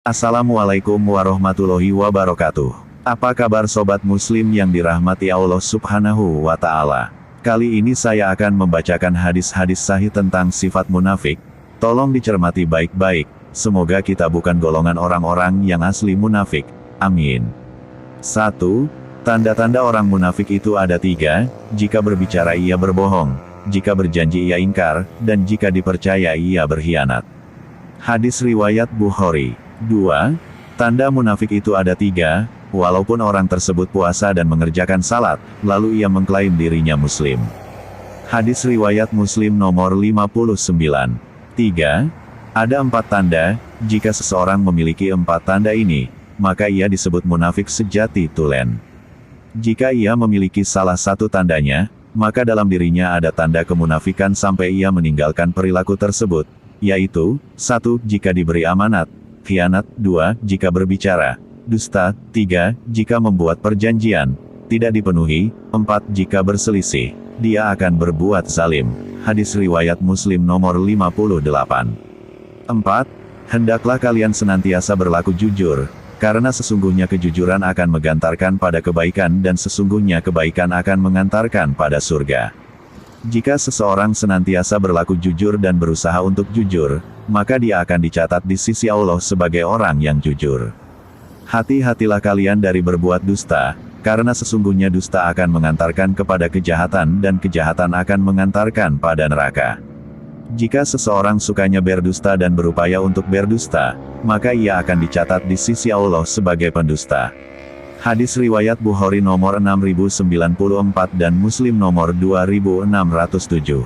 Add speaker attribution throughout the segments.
Speaker 1: Assalamualaikum warahmatullahi wabarakatuh. Apa kabar sobat muslim yang dirahmati Allah subhanahu wa ta'ala? Kali ini saya akan membacakan hadis-hadis sahih tentang sifat munafik. Tolong dicermati baik-baik, semoga kita bukan golongan orang-orang yang asli munafik. Amin. 1. Tanda-tanda orang munafik itu ada 3, jika berbicara ia berbohong, jika berjanji ia ingkar, dan jika dipercaya ia berkhianat. Hadis riwayat Bukhari. 2. Tanda munafik itu ada 3, walaupun orang tersebut puasa dan mengerjakan salat, lalu ia mengklaim dirinya muslim. Hadis riwayat Muslim nomor 59. 3. Ada 4 tanda, jika seseorang memiliki 4 tanda ini, maka ia disebut munafik sejati tulen. Jika ia memiliki salah satu tandanya, maka dalam dirinya ada tanda kemunafikan sampai ia meninggalkan perilaku tersebut, yaitu, 1. Jika diberi amanat, khianat, 2. Jika berbicara dusta, 3. Jika membuat perjanjian tidak dipenuhi, 4. Jika berselisih, dia akan berbuat zalim. Hadis riwayat Muslim nomor 58. 4. Hendaklah kalian senantiasa berlaku jujur, karena sesungguhnya kejujuran akan mengantarkan pada kebaikan dan sesungguhnya kebaikan akan mengantarkan pada surga. Jika seseorang senantiasa berlaku jujur dan berusaha untuk jujur, maka dia akan dicatat di sisi Allah sebagai orang yang jujur. Hati-hatilah kalian dari berbuat dusta, karena sesungguhnya dusta akan mengantarkan kepada kejahatan dan kejahatan akan mengantarkan pada neraka. Jika seseorang sukanya berdusta dan berupaya untuk berdusta, maka ia akan dicatat di sisi Allah sebagai pendusta. Hadis riwayat Bukhari nomor 6094 dan Muslim nomor 2607.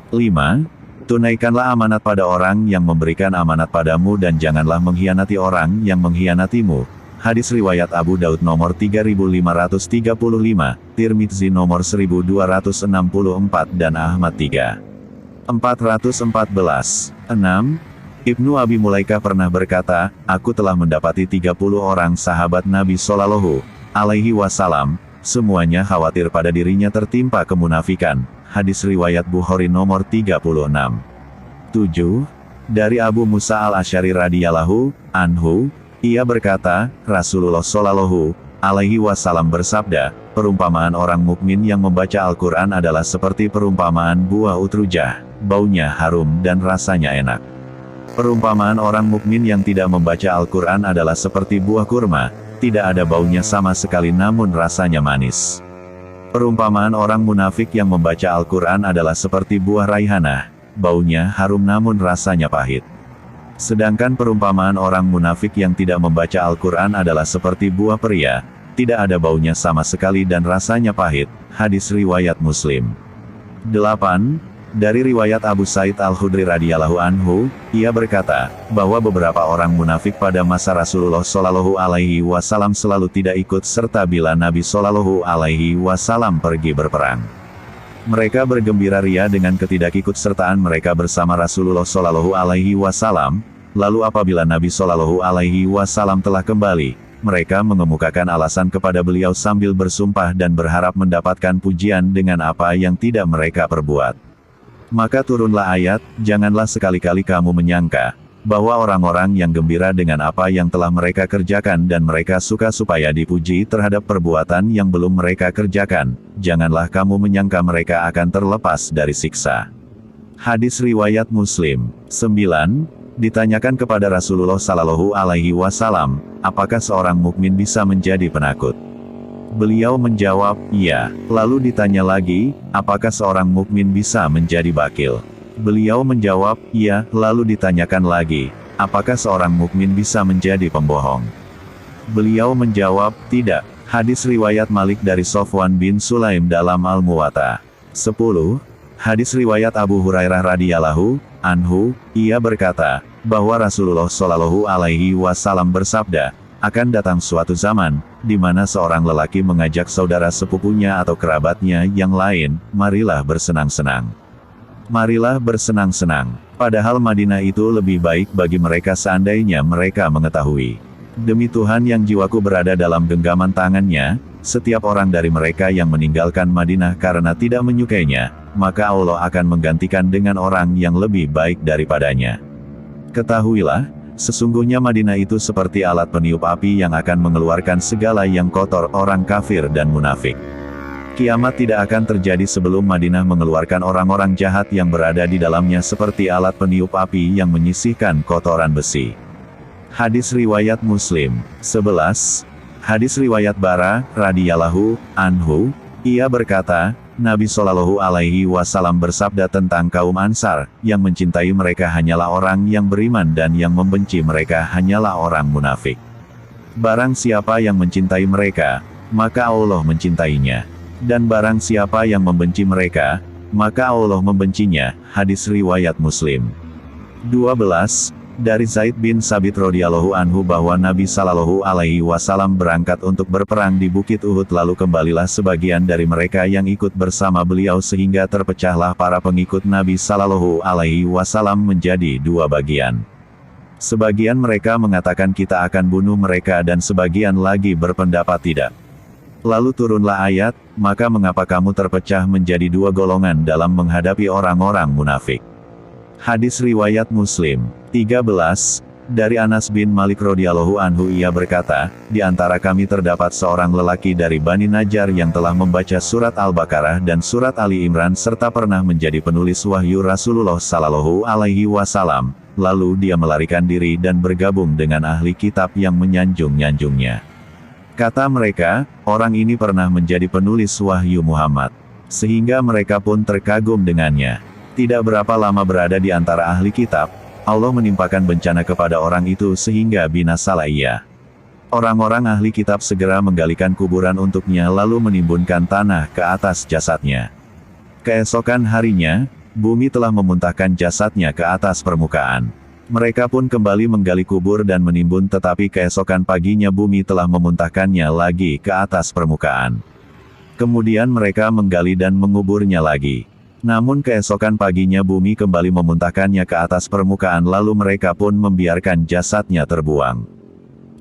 Speaker 1: 5. Tunaikanlah amanat pada orang yang memberikan amanat padamu dan janganlah mengkhianati orang yang mengkhianatimu. Hadis riwayat Abu Daud nomor 3535, Tirmidzi nomor 1264 dan Ahmad 3. 414. 6. Ibnu Abi Mulaikah pernah berkata, aku telah mendapati 30 orang sahabat Nabi Shallallahu Alaihi Wasallam, semuanya khawatir pada dirinya tertimpa kemunafikan. Hadis riwayat Bukhari nomor 36. 7. Dari Abu Musa al-Asy'ari radhiyallahu anhu, ia berkata, Rasulullah Shallallahu Alaihi Wasallam bersabda, perumpamaan orang mukmin yang membaca Al-Quran adalah seperti perumpamaan buah utrujah, baunya harum dan rasanya enak. Perumpamaan orang mukmin yang tidak membaca Al-Quran adalah seperti buah kurma, tidak ada baunya sama sekali namun rasanya manis. Perumpamaan orang munafik yang membaca Al-Quran adalah seperti buah raihanah, baunya harum namun rasanya pahit. Sedangkan perumpamaan orang munafik yang tidak membaca Al-Quran adalah seperti buah pria, tidak ada baunya sama sekali dan rasanya pahit. Hadis riwayat Muslim. 8. Dari riwayat Abu Sa'id Al-Khudri radhiyallahu anhu, ia berkata, bahwa beberapa orang munafik pada masa Rasulullah Shallallahu Alaihi Wasallam selalu tidak ikut serta bila Nabi Shallallahu Alaihi Wasallam pergi berperang. Mereka bergembira ria dengan ketidakikutsertaan mereka bersama Rasulullah Shallallahu Alaihi Wasallam. Lalu apabila Nabi Shallallahu Alaihi Wasallam telah kembali, mereka mengemukakan alasan kepada beliau sambil bersumpah dan berharap mendapatkan pujian dengan apa yang tidak mereka perbuat. Maka turunlah ayat, janganlah sekali-kali kamu menyangka, bahwa orang-orang yang gembira dengan apa yang telah mereka kerjakan dan mereka suka supaya dipuji terhadap perbuatan yang belum mereka kerjakan, janganlah kamu menyangka mereka akan terlepas dari siksa. Hadis riwayat Muslim. 9. Ditanyakan kepada Rasulullah Sallallahu Alaihi Wasallam, apakah seorang mukmin bisa menjadi penakut? Beliau menjawab, iya. Lalu ditanya lagi, apakah seorang mukmin bisa menjadi bakil? Beliau menjawab, iya. Lalu ditanyakan lagi, apakah seorang mukmin bisa menjadi pembohong? Beliau menjawab, tidak. Hadis riwayat Malik dari Sofwan bin Sulaim dalam Al-Muwatta. 10. Hadis riwayat Abu Hurairah radhiyallahu anhu, ia berkata, bahwa Rasulullah Shallallahu Alaihi Wasallam bersabda, akan datang suatu zaman, di mana seorang lelaki mengajak saudara sepupunya atau kerabatnya yang lain, marilah bersenang-senang. Marilah bersenang-senang. Padahal Madinah itu lebih baik bagi mereka seandainya mereka mengetahui. Demi Tuhan yang jiwaku berada dalam genggaman tangannya, setiap orang dari mereka yang meninggalkan Madinah karena tidak menyukainya, maka Allah akan menggantikan dengan orang yang lebih baik daripadanya. Ketahuilah, Sesungguhnya Madinah itu seperti alat peniup api yang akan mengeluarkan segala yang kotor orang kafir dan munafik. Kiamat tidak akan terjadi sebelum Madinah mengeluarkan orang-orang jahat yang berada di dalamnya seperti alat peniup api yang menyisihkan kotoran besi. Hadis riwayat Muslim. 11. Hadis riwayat Bara, radhiyallahu anhu, ia berkata, Nabi Shallallahu Alaihi Wasallam bersabda tentang kaum Ansar, yang mencintai mereka hanyalah orang yang beriman dan yang membenci mereka hanyalah orang munafik. Barang siapa yang mencintai mereka, maka Allah mencintainya. Dan barang siapa yang membenci mereka, maka Allah membencinya. Hadis riwayat Muslim. 12. Dari Zaid bin Sabit radhiyallahu anhu bahwa Nabi Shallallahu Alaihi Wasallam berangkat untuk berperang di Bukit Uhud, lalu kembalilah sebagian dari mereka yang ikut bersama beliau sehingga terpecahlah para pengikut Nabi Shallallahu Alaihi Wasallam menjadi dua bagian. Sebagian mereka mengatakan kita akan bunuh mereka dan sebagian lagi berpendapat tidak. Lalu turunlah ayat, maka mengapa kamu terpecah menjadi dua golongan dalam menghadapi orang-orang munafik. Hadis riwayat Muslim. 13. Dari Anas bin Malik radhiyallahu anhu ia berkata, di antara kami terdapat seorang lelaki dari Bani Najjar yang telah membaca surat Al-Baqarah dan surat Ali Imran serta pernah menjadi penulis wahyu Rasulullah Sallallahu Alaihi Wasallam. Lalu dia melarikan diri dan bergabung dengan ahli kitab yang menyanjung-nyanjungnya. Kata mereka, orang ini pernah menjadi penulis wahyu Muhammad. Sehingga mereka pun terkagum dengannya. Tidak berapa lama berada di antara ahli kitab, Allah menimpakan bencana kepada orang itu sehingga binasalah ia. Orang-orang ahli kitab segera menggalikan kuburan untuknya lalu menimbunkan tanah ke atas jasadnya. Keesokan harinya, bumi telah memuntahkan jasadnya ke atas permukaan. Mereka pun kembali menggali kubur dan menimbun, tetapi keesokan paginya bumi telah memuntahkannya lagi ke atas permukaan. Kemudian mereka menggali dan menguburnya lagi. Namun keesokan paginya bumi kembali memuntahkannya ke atas permukaan lalu mereka pun membiarkan jasadnya terbuang.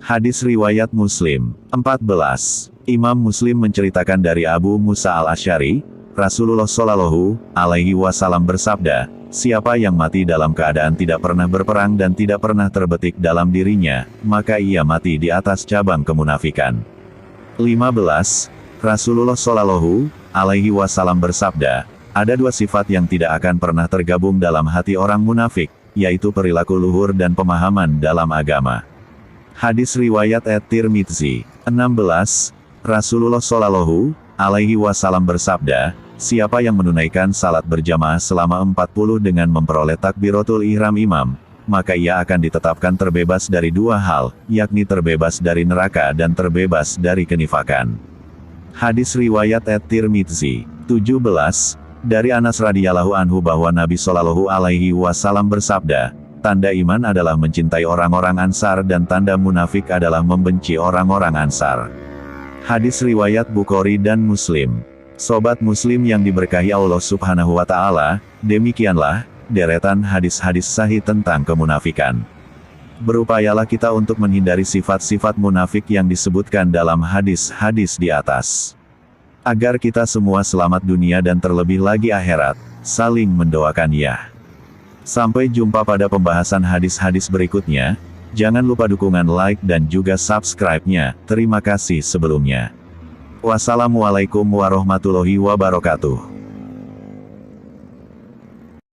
Speaker 1: Hadis riwayat Muslim. 14. Imam Muslim menceritakan dari Abu Musa al-Asy'ari, Rasulullah Shallallahu Alaihi Wasallam bersabda, siapa yang mati dalam keadaan tidak pernah berperang dan tidak pernah terbetik dalam dirinya, maka ia mati di atas cabang kemunafikan. 15. Rasulullah Shallallahu Alaihi Wasallam bersabda, ada dua sifat yang tidak akan pernah tergabung dalam hati orang munafik, yaitu perilaku luhur dan pemahaman dalam agama. Hadis riwayat At-Tirmidzi. 16. Rasulullah Shallallahu Alaihi Wasallam bersabda, siapa yang menunaikan salat berjamaah selama 40 dengan memperoleh takbiratul ihram imam, maka ia akan ditetapkan terbebas dari dua hal, yakni terbebas dari neraka dan terbebas dari kenifakan. Hadis riwayat At-Tirmidzi. 17. Dari Anas radhiyallahu anhu bahwa Nabi Shallallahu Alaihi Wasallam bersabda, tanda iman adalah mencintai orang-orang Ansar dan tanda munafik adalah membenci orang-orang Ansar. Hadis riwayat Bukhari dan Muslim. Sobat Muslim yang diberkahi Allah Subhanahu wa Ta'ala, demikianlah deretan hadis-hadis sahih tentang kemunafikan. Berupayalah kita untuk menghindari sifat-sifat munafik yang disebutkan dalam hadis-hadis di atas. Agar kita semua selamat dunia dan terlebih lagi akhirat, saling mendoakan ya. Sampai jumpa pada pembahasan hadis-hadis berikutnya, jangan lupa dukungan like dan juga subscribe-nya, terima kasih sebelumnya. Wassalamualaikum warahmatullahi wabarakatuh.